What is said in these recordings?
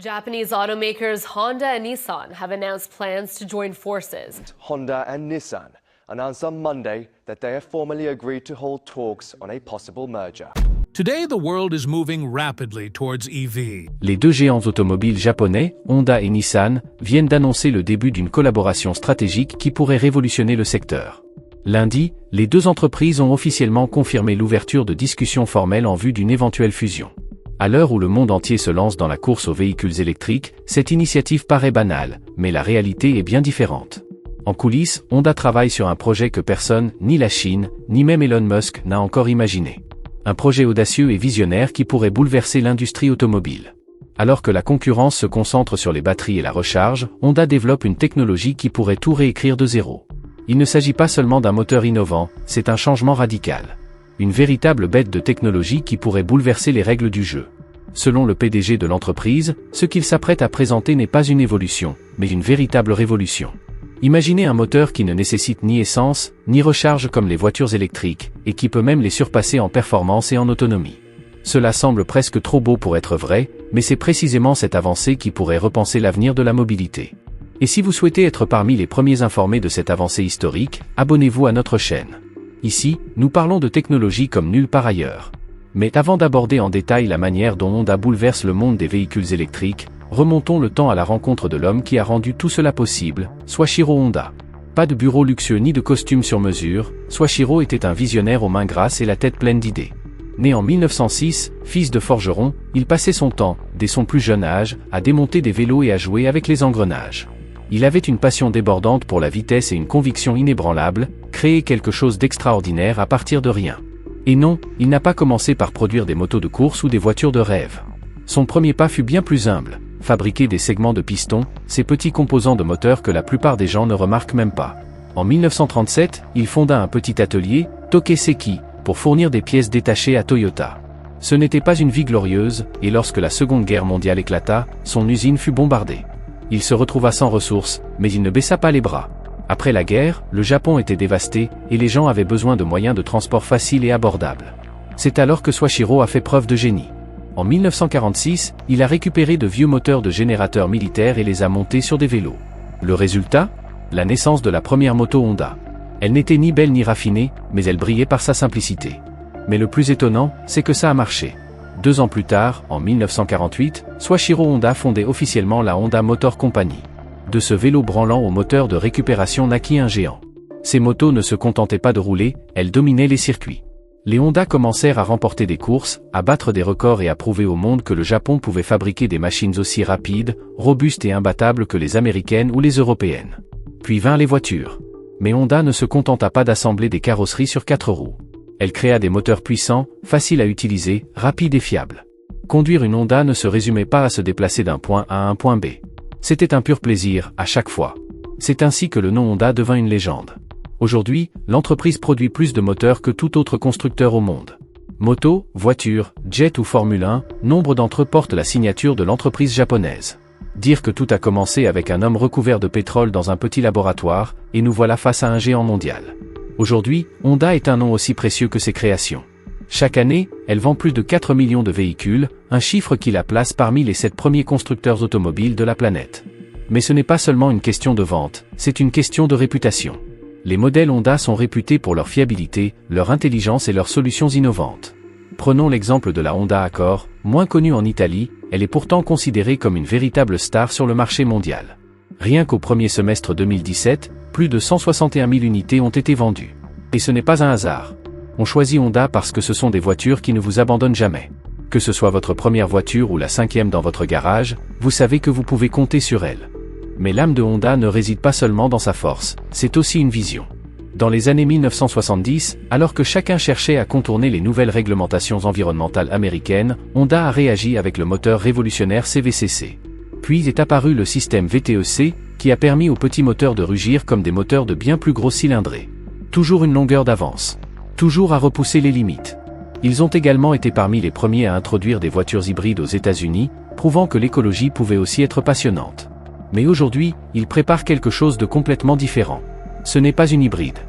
Japanese automakers Honda and Nissan have announced plans to join forces. Honda and Nissan announced on Monday that they have formally agreed to hold talks on a possible merger. Today, the world is moving rapidly towards EV. Les deux géants automobiles japonais, Honda et Nissan, viennent d'annoncer le début d'une collaboration stratégique qui pourrait révolutionner le secteur. Lundi, les deux entreprises ont officiellement confirmé l'ouverture de discussions formelles en vue d'une éventuelle fusion. À l'heure où le monde entier se lance dans la course aux véhicules électriques, cette initiative paraît banale, mais la réalité est bien différente. En coulisses, Honda travaille sur un projet que personne, ni la Chine, ni même Elon Musk, n'a encore imaginé. Un projet audacieux et visionnaire qui pourrait bouleverser l'industrie automobile. Alors que la concurrence se concentre sur les batteries et la recharge, Honda développe une technologie qui pourrait tout réécrire de zéro. Il ne s'agit pas seulement d'un moteur innovant, c'est un changement radical. Une véritable bête de technologie qui pourrait bouleverser les règles du jeu. Selon le PDG de l'entreprise, ce qu'il s'apprête à présenter n'est pas une évolution, mais une véritable révolution. Imaginez un moteur qui ne nécessite ni essence, ni recharge comme les voitures électriques, et qui peut même les surpasser en performance et en autonomie. Cela semble presque trop beau pour être vrai, mais c'est précisément cette avancée qui pourrait repenser l'avenir de la mobilité. Et si vous souhaitez être parmi les premiers informés de cette avancée historique, abonnez-vous à notre chaîne. Ici, nous parlons de technologie comme nulle part ailleurs. Mais avant d'aborder en détail la manière dont Honda bouleverse le monde des véhicules électriques, remontons le temps à la rencontre de l'homme qui a rendu tout cela possible, Soichiro Honda. Pas de bureau luxueux ni de costume sur mesure, Soichiro était un visionnaire aux mains grasses et la tête pleine d'idées. Né en 1906, fils de forgeron, il passait son temps, dès son plus jeune âge, à démonter des vélos et à jouer avec les engrenages. Il avait une passion débordante pour la vitesse et une conviction inébranlable, créer quelque chose d'extraordinaire à partir de rien. Et non, il n'a pas commencé par produire des motos de course ou des voitures de rêve. Son premier pas fut bien plus humble, fabriquer des segments de piston, ces petits composants de moteur que la plupart des gens ne remarquent même pas. En 1937, il fonda un petit atelier, Tokeseki, pour fournir des pièces détachées à Toyota. Ce n'était pas une vie glorieuse, et lorsque la Seconde Guerre mondiale éclata, son usine fut bombardée. Il se retrouva sans ressources, mais il ne baissa pas les bras. Après la guerre, le Japon était dévasté, et les gens avaient besoin de moyens de transport faciles et abordables. C'est alors que Soichiro a fait preuve de génie. En 1946, il a récupéré de vieux moteurs de générateurs militaires et les a montés sur des vélos. Le résultat ? La naissance de la première moto Honda. Elle n'était ni belle ni raffinée, mais elle brillait par sa simplicité. Mais le plus étonnant, c'est que ça a marché. 2 ans plus tard, en 1948, Soichiro Honda fondait officiellement la Honda Motor Company. De ce vélo branlant au moteur de récupération naquit un géant. Ces motos ne se contentaient pas de rouler, elles dominaient les circuits. Les Honda commencèrent à remporter des courses, à battre des records et à prouver au monde que le Japon pouvait fabriquer des machines aussi rapides, robustes et imbattables que les américaines ou les européennes. Puis vinrent les voitures. Mais Honda ne se contenta pas d'assembler des carrosseries sur 4 roues. Elle créa des moteurs puissants, faciles à utiliser, rapides et fiables. Conduire une Honda ne se résumait pas à se déplacer d'un point A à un point B. C'était un pur plaisir, à chaque fois. C'est ainsi que le nom Honda devint une légende. Aujourd'hui, l'entreprise produit plus de moteurs que tout autre constructeur au monde. Moto, voiture, jet ou Formule 1, nombre d'entre eux portent la signature de l'entreprise japonaise. Dire que tout a commencé avec un homme recouvert de pétrole dans un petit laboratoire, et nous voilà face à un géant mondial. Aujourd'hui, Honda est un nom aussi précieux que ses créations. Chaque année, elle vend plus de 4 millions de véhicules, un chiffre qui la place parmi les 7 premiers constructeurs automobiles de la planète. Mais ce n'est pas seulement une question de vente, c'est une question de réputation. Les modèles Honda sont réputés pour leur fiabilité, leur intelligence et leurs solutions innovantes. Prenons l'exemple de la Honda Accord, moins connue en Italie, elle est pourtant considérée comme une véritable star sur le marché mondial. Rien qu'au premier semestre 2017, plus de 161 000 unités ont été vendues. Et ce n'est pas un hasard. On choisit Honda parce que ce sont des voitures qui ne vous abandonnent jamais. Que ce soit votre première voiture ou la 5e dans votre garage, vous savez que vous pouvez compter sur elle. Mais l'âme de Honda ne réside pas seulement dans sa force, c'est aussi une vision. Dans les années 1970, alors que chacun cherchait à contourner les nouvelles réglementations environnementales américaines, Honda a réagi avec le moteur révolutionnaire CVCC. Puis est apparu le système VTEC, qui a permis aux petits moteurs de rugir comme des moteurs de bien plus gros cylindrées. Toujours une longueur d'avance. Toujours à repousser les limites. Ils ont également été parmi les premiers à introduire des voitures hybrides aux États-Unis, prouvant que l'écologie pouvait aussi être passionnante. Mais aujourd'hui, ils préparent quelque chose de complètement différent. Ce n'est pas une hybride.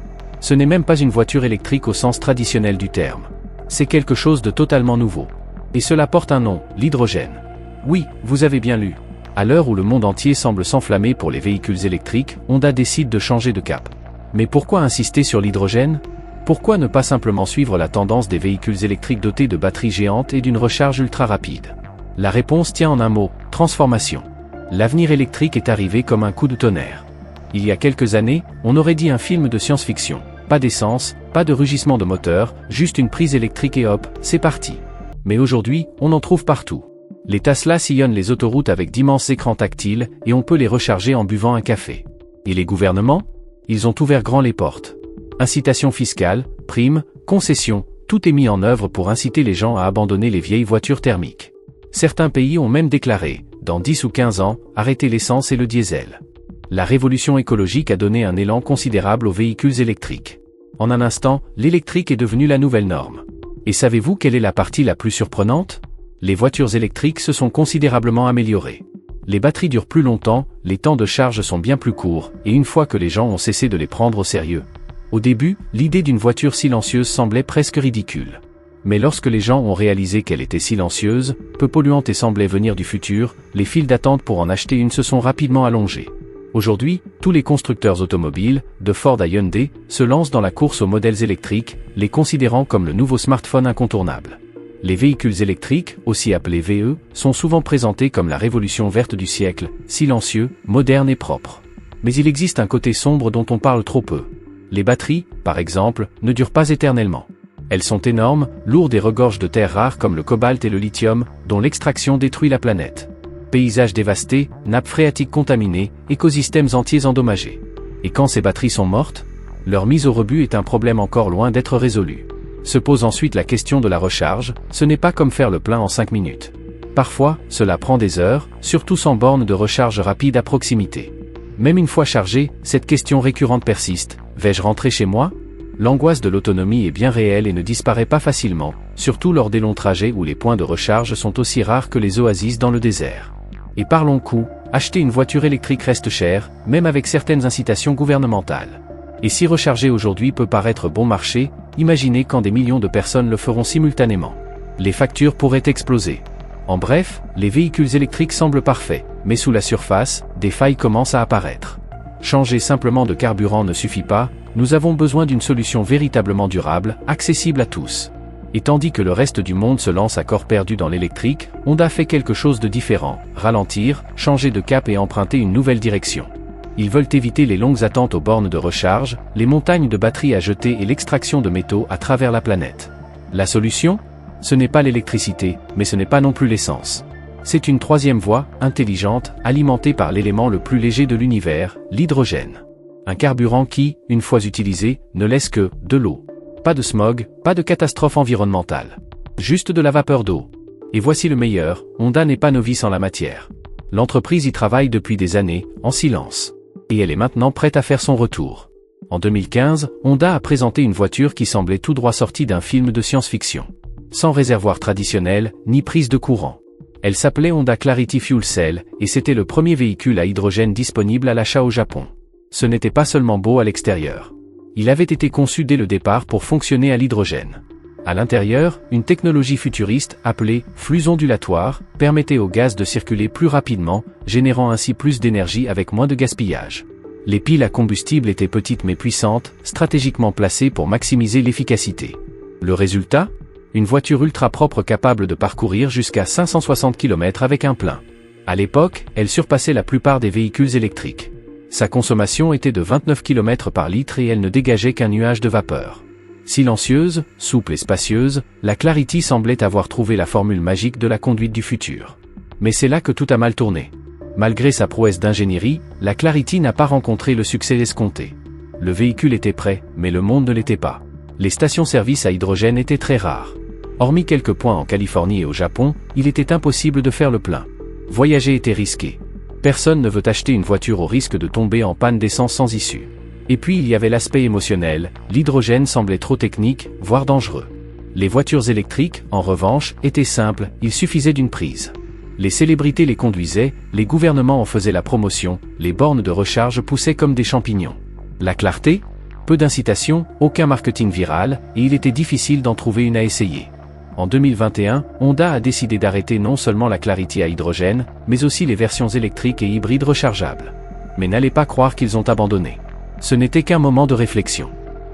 Ce n'est même pas une voiture électrique au sens traditionnel du terme. C'est quelque chose de totalement nouveau. Et cela porte un nom, l'hydrogène. Oui, vous avez bien lu. À l'heure où le monde entier semble s'enflammer pour les véhicules électriques, Honda décide de changer de cap. Mais pourquoi insister sur l'hydrogène? Pourquoi ne pas simplement suivre la tendance des véhicules électriques dotés de batteries géantes et d'une recharge ultra rapide? La réponse tient en un mot, transformation. L'avenir électrique est arrivé comme un coup de tonnerre. Il y a quelques années, on aurait dit un film de science-fiction. Pas d'essence, pas de rugissement de moteur, juste une prise électrique et hop, c'est parti. Mais aujourd'hui, on en trouve partout. Les Tesla sillonnent les autoroutes avec d'immenses écrans tactiles et on peut les recharger en buvant un café. Et les gouvernements? Ils ont ouvert grand les portes. Incitations fiscales, primes, concessions, tout est mis en œuvre pour inciter les gens à abandonner les vieilles voitures thermiques. Certains pays ont même déclaré, dans 10 ou 15 ans, arrêter l'essence et le diesel. La révolution écologique a donné un élan considérable aux véhicules électriques. En un instant, l'électrique est devenu la nouvelle norme. Et savez-vous quelle est la partie la plus surprenante? Les voitures électriques se sont considérablement améliorées. Les batteries durent plus longtemps, les temps de charge sont bien plus courts, et une fois que les gens ont cessé de les prendre au sérieux. Au début, l'idée d'une voiture silencieuse semblait presque ridicule. Mais lorsque les gens ont réalisé qu'elle était silencieuse, peu polluante et semblait venir du futur, les files d'attente pour en acheter une se sont rapidement allongées. Aujourd'hui, tous les constructeurs automobiles, de Ford à Hyundai, se lancent dans la course aux modèles électriques, les considérant comme le nouveau smartphone incontournable. Les véhicules électriques, aussi appelés VE, sont souvent présentés comme la révolution verte du siècle, silencieux, moderne et propre. Mais il existe un côté sombre dont on parle trop peu. Les batteries, par exemple, ne durent pas éternellement. Elles sont énormes, lourdes et regorgent de terres rares comme le cobalt et le lithium, dont l'extraction détruit la planète. Paysages dévastés, nappes phréatiques contaminées, écosystèmes entiers endommagés. Et quand ces batteries sont mortes? Leur mise au rebut est un problème encore loin d'être résolu. Se pose ensuite la question de la recharge, ce n'est pas comme faire le plein en 5 minutes. Parfois, cela prend des heures, surtout sans borne de recharge rapide à proximité. Même une fois chargé, cette question récurrente persiste, vais-je rentrer chez moi? L'angoisse de l'autonomie est bien réelle et ne disparaît pas facilement, surtout lors des longs trajets où les points de recharge sont aussi rares que les oasis dans le désert. Et parlons coût, acheter une voiture électrique reste cher, même avec certaines incitations gouvernementales. Et si recharger aujourd'hui peut paraître bon marché, imaginez quand des millions de personnes le feront simultanément. Les factures pourraient exploser. En bref, les véhicules électriques semblent parfaits, mais sous la surface, des failles commencent à apparaître. Changer simplement de carburant ne suffit pas, nous avons besoin d'une solution véritablement durable, accessible à tous. Et tandis que le reste du monde se lance à corps perdu dans l'électrique, Honda fait quelque chose de différent, ralentir, changer de cap et emprunter une nouvelle direction. Ils veulent éviter les longues attentes aux bornes de recharge, les montagnes de batteries à jeter et l'extraction de métaux à travers la planète. La solution? Ce n'est pas l'électricité, mais ce n'est pas non plus l'essence. C'est une troisième voie, intelligente, alimentée par l'élément le plus léger de l'univers, l'hydrogène. Un carburant qui, une fois utilisé, ne laisse que de l'eau. Pas de smog, pas de catastrophe environnementale. Juste de la vapeur d'eau. Et voici le meilleur, Honda n'est pas novice en la matière. L'entreprise y travaille depuis des années, en silence. Et elle est maintenant prête à faire son retour. En 2015, Honda a présenté une voiture qui semblait tout droit sortie d'un film de science-fiction. Sans réservoir traditionnel, ni prise de courant. Elle s'appelait Honda Clarity Fuel Cell, et c'était le premier véhicule à hydrogène disponible à l'achat au Japon. Ce n'était pas seulement beau à l'extérieur. Il avait été conçu dès le départ pour fonctionner à l'hydrogène. À l'intérieur, une technologie futuriste, appelée flux ondulatoire, permettait au gaz de circuler plus rapidement, générant ainsi plus d'énergie avec moins de gaspillage. Les piles à combustible étaient petites mais puissantes, stratégiquement placées pour maximiser l'efficacité. Le résultat? Une voiture ultra propre capable de parcourir jusqu'à 560 km avec un plein. À l'époque, elle surpassait la plupart des véhicules électriques. Sa consommation était de 29 km par litre et elle ne dégageait qu'un nuage de vapeur. Silencieuse, souple et spacieuse, la Clarity semblait avoir trouvé la formule magique de la conduite du futur. Mais c'est là que tout a mal tourné. Malgré sa prouesse d'ingénierie, la Clarity n'a pas rencontré le succès escompté. Le véhicule était prêt, mais le monde ne l'était pas. Les stations-service à hydrogène étaient très rares. Hormis quelques points en Californie et au Japon, il était impossible de faire le plein. Voyager était risqué. Personne ne veut acheter une voiture au risque de tomber en panne d'essence sans issue. Et puis il y avait l'aspect émotionnel, l'hydrogène semblait trop technique, voire dangereux. Les voitures électriques, en revanche, étaient simples, il suffisait d'une prise. Les célébrités les conduisaient, les gouvernements en faisaient la promotion, les bornes de recharge poussaient comme des champignons. La clarté? Peu d'incitation, aucun marketing viral, et il était difficile d'en trouver une à essayer. En 2021, Honda a décidé d'arrêter non seulement la Clarity à hydrogène, mais aussi les versions électriques et hybrides rechargeables. Mais n'allez pas croire qu'ils ont abandonné. Ce n'était qu'un moment de réflexion.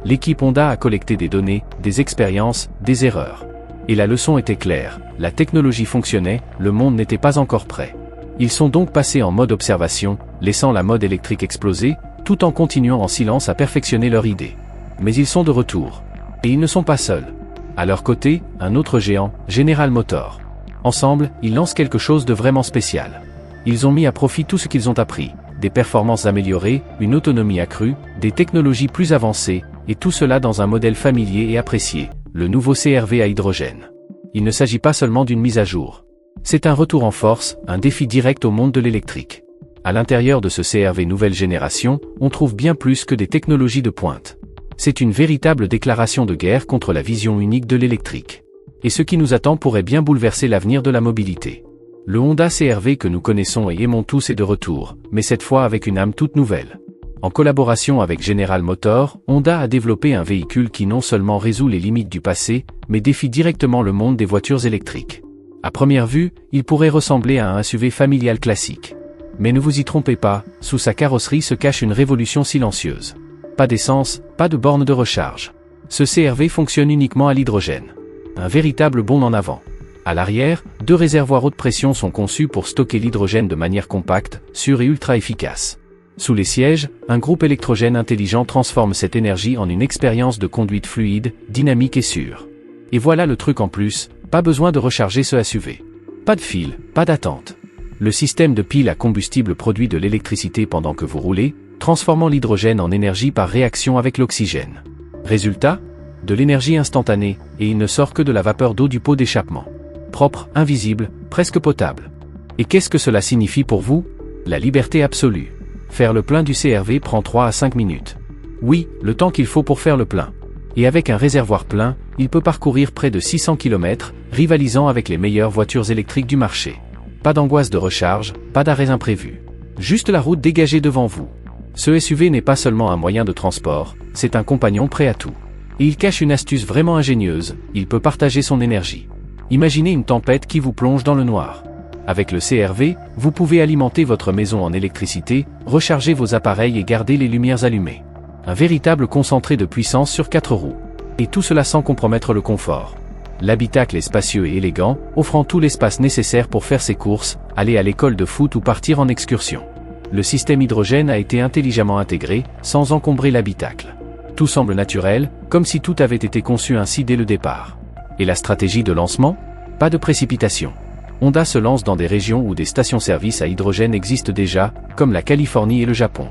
L'équipe Honda a collecté des données, des expériences, des erreurs. Et la leçon était claire, la technologie fonctionnait, le monde n'était pas encore prêt. Ils sont donc passés en mode observation, laissant la mode électrique exploser, tout en continuant en silence à perfectionner leur idée. Mais ils sont de retour. Et ils ne sont pas seuls. À leur côté, un autre géant, General Motors. Ensemble, ils lancent quelque chose de vraiment spécial. Ils ont mis à profit tout ce qu'ils ont appris, des performances améliorées, une autonomie accrue, des technologies plus avancées, et tout cela dans un modèle familier et apprécié, le nouveau CR-V à hydrogène. Il ne s'agit pas seulement d'une mise à jour. C'est un retour en force, un défi direct au monde de l'électrique. À l'intérieur de ce CR-V nouvelle génération, on trouve bien plus que des technologies de pointe. C'est une véritable déclaration de guerre contre la vision unique de l'électrique. Et ce qui nous attend pourrait bien bouleverser l'avenir de la mobilité. Le Honda CR-V que nous connaissons et aimons tous est de retour, mais cette fois avec une âme toute nouvelle. En collaboration avec General Motors, Honda a développé un véhicule qui non seulement résout les limites du passé, mais défie directement le monde des voitures électriques. À première vue, il pourrait ressembler à un SUV familial classique. Mais ne vous y trompez pas, sous sa carrosserie se cache une révolution silencieuse. Pas d'essence, pas de borne de recharge. Ce CR-V fonctionne uniquement à l'hydrogène. Un véritable bond en avant. À l'arrière, 2 réservoirs haute pression sont conçus pour stocker l'hydrogène de manière compacte, sûre et ultra efficace. Sous les sièges, un groupe électrogène intelligent transforme cette énergie en une expérience de conduite fluide, dynamique et sûre. Et voilà le truc en plus, pas besoin de recharger ce SUV. Pas de fil, pas d'attente. Le système de pile à combustible produit de l'électricité pendant que vous roulez, transformant l'hydrogène en énergie par réaction avec l'oxygène. Résultat ? De l'énergie instantanée, et il ne sort que de la vapeur d'eau du pot d'échappement. Propre, invisible, presque potable. Et qu'est-ce que cela signifie pour vous ? La liberté absolue. Faire le plein du CR-V prend 3 à 5 minutes. Oui, le temps qu'il faut pour faire le plein. Et avec un réservoir plein, il peut parcourir près de 600 km, rivalisant avec les meilleures voitures électriques du marché. Pas d'angoisse de recharge, pas d'arrêts imprévus. Juste la route dégagée devant vous. Ce SUV n'est pas seulement un moyen de transport, c'est un compagnon prêt à tout. Et il cache une astuce vraiment ingénieuse, il peut partager son énergie. Imaginez une tempête qui vous plonge dans le noir. Avec le CR-V, vous pouvez alimenter votre maison en électricité, recharger vos appareils et garder les lumières allumées. Un véritable concentré de puissance sur 4 roues. Et tout cela sans compromettre le confort. L'habitacle est spacieux et élégant, offrant tout l'espace nécessaire pour faire ses courses, aller à l'école de foot ou partir en excursion. Le système hydrogène a été intelligemment intégré, sans encombrer l'habitacle. Tout semble naturel, comme si tout avait été conçu ainsi dès le départ. Et la stratégie de lancement ? Pas de précipitation. Honda se lance dans des régions où des stations-service à hydrogène existent déjà, comme la Californie et le Japon.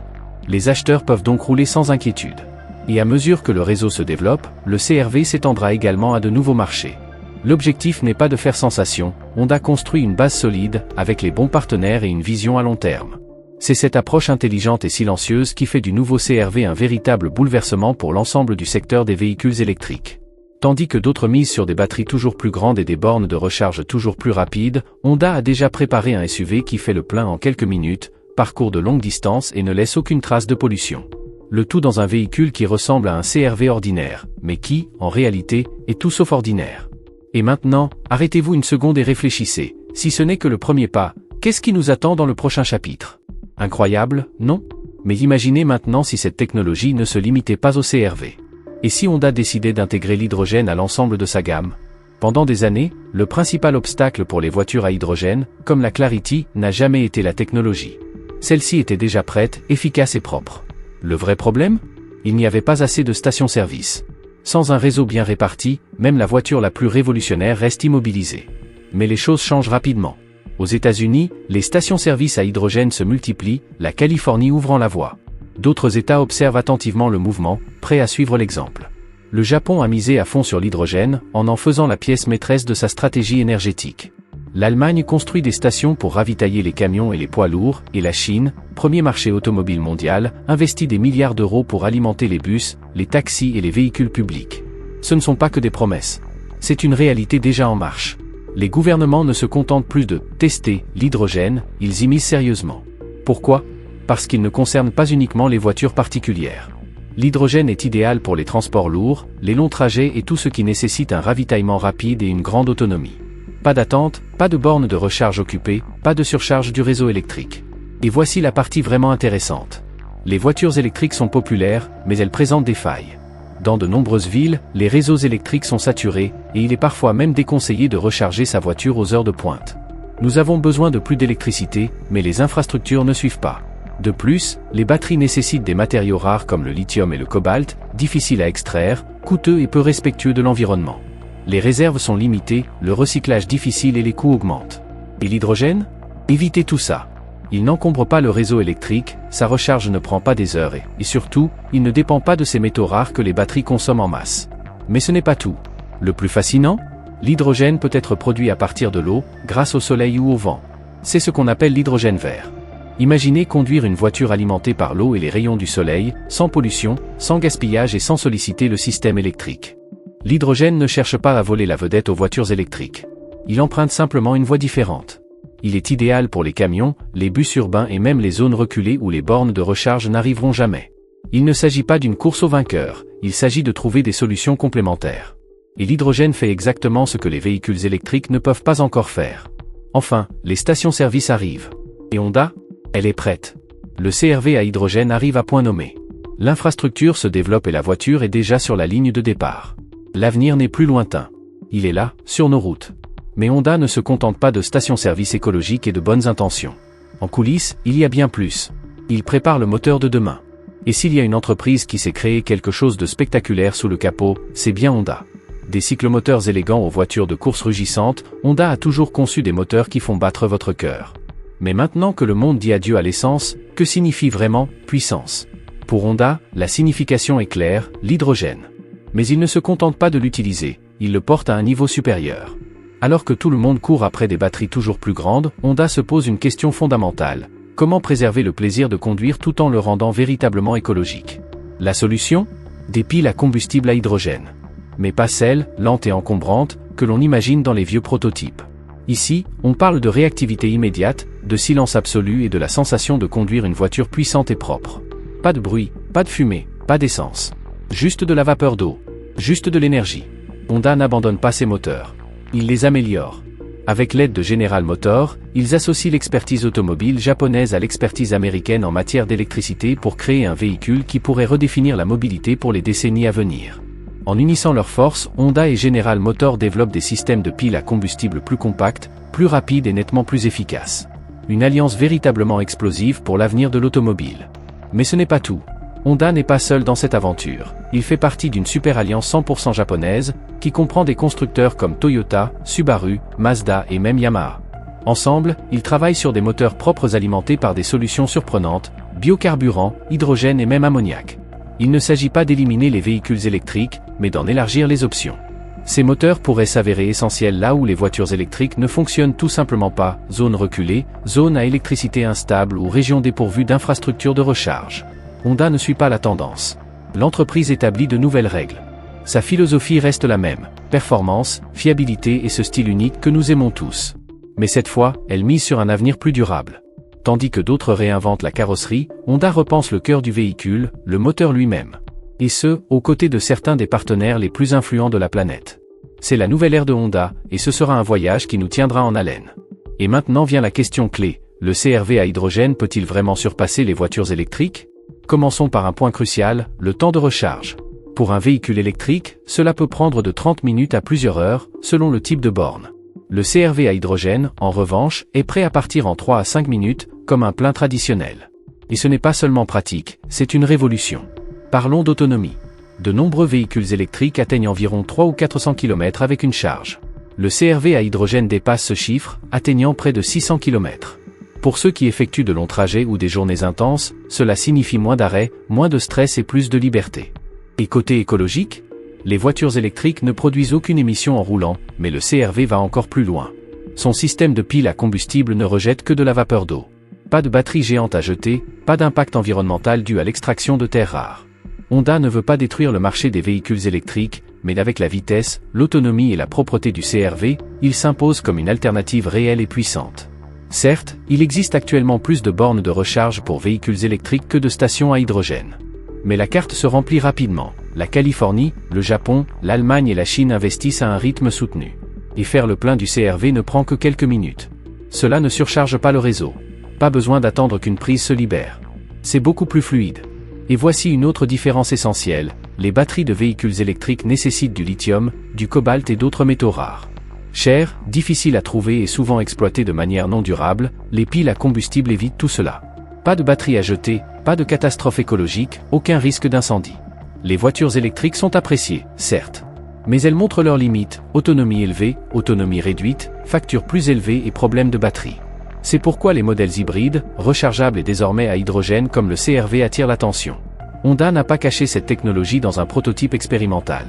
Les acheteurs peuvent donc rouler sans inquiétude. Et à mesure que le réseau se développe, le CR-V s'étendra également à de nouveaux marchés. L'objectif n'est pas de faire sensation, Honda construit une base solide, avec les bons partenaires et une vision à long terme. C'est cette approche intelligente et silencieuse qui fait du nouveau CR-V un véritable bouleversement pour l'ensemble du secteur des véhicules électriques. Tandis que d'autres misent sur des batteries toujours plus grandes et des bornes de recharge toujours plus rapides, Honda a déjà préparé un SUV qui fait le plein en quelques minutes, parcourt de longues distances et ne laisse aucune trace de pollution. Le tout dans un véhicule qui ressemble à un CR-V ordinaire, mais qui, en réalité, est tout sauf ordinaire. Et maintenant, arrêtez-vous une seconde et réfléchissez, si ce n'est que le premier pas, qu'est-ce qui nous attend dans le prochain chapitre ? Incroyable, non ? Mais imaginez maintenant si cette technologie ne se limitait pas au CR-V. Et si Honda décidait d'intégrer l'hydrogène à l'ensemble de sa gamme ? Pendant des années, le principal obstacle pour les voitures à hydrogène, comme la Clarity, n'a jamais été la technologie. Celle-ci était déjà prête, efficace et propre. Le vrai problème ? Il n'y avait pas assez de stations-service. Sans un réseau bien réparti, même la voiture la plus révolutionnaire reste immobilisée. Mais les choses changent rapidement. Aux États-Unis, les stations-service à hydrogène se multiplient, la Californie ouvrant la voie. D'autres États observent attentivement le mouvement, prêts à suivre l'exemple. Le Japon a misé à fond sur l'hydrogène, en faisant la pièce maîtresse de sa stratégie énergétique. L'Allemagne construit des stations pour ravitailler les camions et les poids lourds, et la Chine, premier marché automobile mondial, investit des milliards d'euros pour alimenter les bus, les taxis et les véhicules publics. Ce ne sont pas que des promesses. C'est une réalité déjà en marche. Les gouvernements ne se contentent plus de « tester » l'hydrogène, ils y misent sérieusement. Pourquoi ? Parce qu'il ne concerne pas uniquement les voitures particulières. L'hydrogène est idéal pour les transports lourds, les longs trajets et tout ce qui nécessite un ravitaillement rapide et une grande autonomie. Pas d'attente, pas de bornes de recharge occupées, pas de surcharge du réseau électrique. Et voici la partie vraiment intéressante. Les voitures électriques sont populaires, mais elles présentent des failles. Dans de nombreuses villes, les réseaux électriques sont saturés, et il est parfois même déconseillé de recharger sa voiture aux heures de pointe. Nous avons besoin de plus d'électricité, mais les infrastructures ne suivent pas. De plus, les batteries nécessitent des matériaux rares comme le lithium et le cobalt, difficiles à extraire, coûteux et peu respectueux de l'environnement. Les réserves sont limitées, le recyclage difficile et les coûts augmentent. Et l'hydrogène ? Évitez tout ça. Il n'encombre pas le réseau électrique, sa recharge ne prend pas des heures et surtout, il ne dépend pas de ces métaux rares que les batteries consomment en masse. Mais ce n'est pas tout. Le plus fascinant ? L'hydrogène peut être produit à partir de l'eau, grâce au soleil ou au vent. C'est ce qu'on appelle l'hydrogène vert. Imaginez conduire une voiture alimentée par l'eau et les rayons du soleil, sans pollution, sans gaspillage et sans solliciter le système électrique. L'hydrogène ne cherche pas à voler la vedette aux voitures électriques. Il emprunte simplement une voie différente. Il est idéal pour les camions, les bus urbains et même les zones reculées où les bornes de recharge n'arriveront jamais. Il ne s'agit pas d'une course au vainqueur, il s'agit de trouver des solutions complémentaires. Et l'hydrogène fait exactement ce que les véhicules électriques ne peuvent pas encore faire. Enfin, les stations-service arrivent. Et Honda ? Elle est prête. Le CR-V à hydrogène arrive à point nommé. L'infrastructure se développe et la voiture est déjà sur la ligne de départ. L'avenir n'est plus lointain. Il est là, sur nos routes. Mais Honda ne se contente pas de stations-service écologiques et de bonnes intentions. En coulisses, il y a bien plus. Il prépare le moteur de demain. Et s'il y a une entreprise qui sait créer quelque chose de spectaculaire sous le capot, c'est bien Honda. Des cyclomoteurs élégants aux voitures de course rugissantes, Honda a toujours conçu des moteurs qui font battre votre cœur. Mais maintenant que le monde dit adieu à l'essence, que signifie vraiment puissance ? Pour Honda, la signification est claire, l'hydrogène. Mais il ne se contente pas de l'utiliser, il le porte à un niveau supérieur. Alors que tout le monde court après des batteries toujours plus grandes, Honda se pose une question fondamentale. Comment préserver le plaisir de conduire tout en le rendant véritablement écologique ? La solution ? Des piles à combustible à hydrogène. Mais pas celles, lentes et encombrantes, que l'on imagine dans les vieux prototypes. Ici, on parle de réactivité immédiate, de silence absolu et de la sensation de conduire une voiture puissante et propre. Pas de bruit, pas de fumée, pas d'essence. Juste de la vapeur d'eau. Juste de l'énergie. Honda n'abandonne pas ses moteurs. Il les améliore. Avec l'aide de General Motors, ils associent l'expertise automobile japonaise à l'expertise américaine en matière d'électricité pour créer un véhicule qui pourrait redéfinir la mobilité pour les décennies à venir. En unissant leurs forces, Honda et General Motors développent des systèmes de piles à combustible plus compacts, plus rapides et nettement plus efficaces. Une alliance véritablement explosive pour l'avenir de l'automobile. Mais ce n'est pas tout. Honda n'est pas seul dans cette aventure. Il fait partie d'une super alliance 100% japonaise, qui comprend des constructeurs comme Toyota, Subaru, Mazda et même Yamaha. Ensemble, ils travaillent sur des moteurs propres alimentés par des solutions surprenantes, biocarburant, hydrogène et même ammoniac. Il ne s'agit pas d'éliminer les véhicules électriques, mais d'en élargir les options. Ces moteurs pourraient s'avérer essentiels là où les voitures électriques ne fonctionnent tout simplement pas, zones reculées, zones à électricité instable ou régions dépourvues d'infrastructures de recharge. Honda ne suit pas la tendance. L'entreprise établit de nouvelles règles. Sa philosophie reste la même, performance, fiabilité et ce style unique que nous aimons tous. Mais cette fois, elle mise sur un avenir plus durable. Tandis que d'autres réinventent la carrosserie, Honda repense le cœur du véhicule, le moteur lui-même. Et ce, aux côtés de certains des partenaires les plus influents de la planète. C'est la nouvelle ère de Honda, et ce sera un voyage qui nous tiendra en haleine. Et maintenant vient la question clé, le CR-V à hydrogène peut-il vraiment surpasser les voitures électriques ? Commençons par un point crucial, le temps de recharge. Pour un véhicule électrique, cela peut prendre de 30 minutes à plusieurs heures, selon le type de borne. Le CR-V à hydrogène, en revanche, est prêt à partir en 3 à 5 minutes, comme un plein traditionnel. Et ce n'est pas seulement pratique, c'est une révolution. Parlons d'autonomie. De nombreux véhicules électriques atteignent environ 3 ou 400 km avec une charge. Le CR-V à hydrogène dépasse ce chiffre, atteignant près de 600 km. Pour ceux qui effectuent de longs trajets ou des journées intenses, cela signifie moins d'arrêts, moins de stress et plus de liberté. Et côté écologique ? Les voitures électriques ne produisent aucune émission en roulant, mais le CR-V va encore plus loin. Son système de pile à combustible ne rejette que de la vapeur d'eau. Pas de batterie géante à jeter, pas d'impact environnemental dû à l'extraction de terres rares. Honda ne veut pas détruire le marché des véhicules électriques, mais avec la vitesse, l'autonomie et la propreté du CR-V, il s'impose comme une alternative réelle et puissante. Certes, il existe actuellement plus de bornes de recharge pour véhicules électriques que de stations à hydrogène. Mais la carte se remplit rapidement. La Californie, le Japon, l'Allemagne et la Chine investissent à un rythme soutenu. Et faire le plein du CRV ne prend que quelques minutes. Cela ne surcharge pas le réseau. Pas besoin d'attendre qu'une prise se libère. C'est beaucoup plus fluide. Et voici une autre différence essentielle, les batteries de véhicules électriques nécessitent du lithium, du cobalt et d'autres métaux rares. Chers, difficiles à trouver et souvent exploités de manière non durable, les piles à combustible évitent tout cela. Pas de batterie à jeter, pas de catastrophe écologique, aucun risque d'incendie. Les voitures électriques sont appréciées, certes. Mais elles montrent leurs limites, autonomie élevée, autonomie réduite, facture plus élevée et problèmes de batterie. C'est pourquoi les modèles hybrides, rechargeables et désormais à hydrogène comme le CR-V attirent l'attention. Honda n'a pas caché cette technologie dans un prototype expérimental.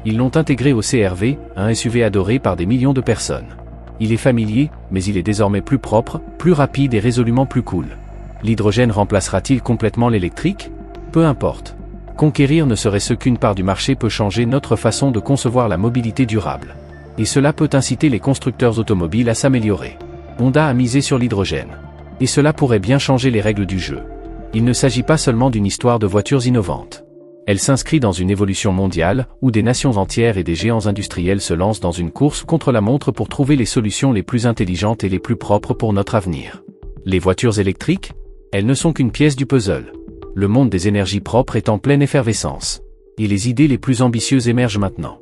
Ils l'ont intégré au CR-V, un SUV adoré par des millions de personnes. Il est familier, mais il est désormais plus propre, plus rapide et résolument plus cool. L'hydrogène remplacera-t-il complètement l'électrique? Peu importe. Conquérir ne serait-ce qu'une part du marché peut changer notre façon de concevoir la mobilité durable. Et cela peut inciter les constructeurs automobiles à s'améliorer. Honda a misé sur l'hydrogène. Et cela pourrait bien changer les règles du jeu. Il ne s'agit pas seulement d'une histoire de voitures innovantes. Elle s'inscrit dans une évolution mondiale, où des nations entières et des géants industriels se lancent dans une course contre la montre pour trouver les solutions les plus intelligentes et les plus propres pour notre avenir. Les voitures électriques? Elles ne sont qu'une pièce du puzzle. Le monde des énergies propres est en pleine effervescence. Et les idées les plus ambitieuses émergent maintenant.